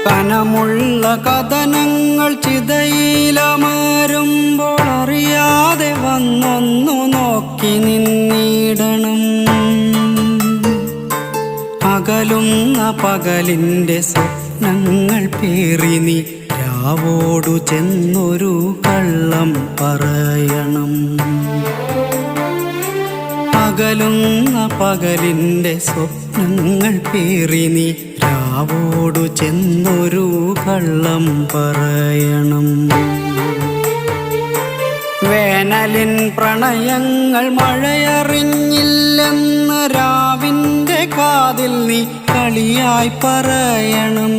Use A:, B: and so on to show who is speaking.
A: കനമുള്ള കഥനങ്ങൾ ചിതയിലമരുമ്പോൾ അറിയാതെ വന്നൊന്നു നോക്കി നിന്നിടണം. അകലുന്ന പകലിൻ്റെ സ്വപ്നങ്ങൾ പേറി നീ രാവോടു ചെന്നൊരു കള്ളം പറയണം. അകലുന്ന പകലിൻ്റെ സ്വപ്നങ്ങൾ പേറി നീ രാവോടു ചെന്നൊരു കള്ളം പറയണം. വേനലിൻ പ്രണയങ്ങൾ മഴയറിഞ്ഞില്ലെന്ന് രാവിൻ്റെ കാതിൽ നീ കളിയായി പറയണം.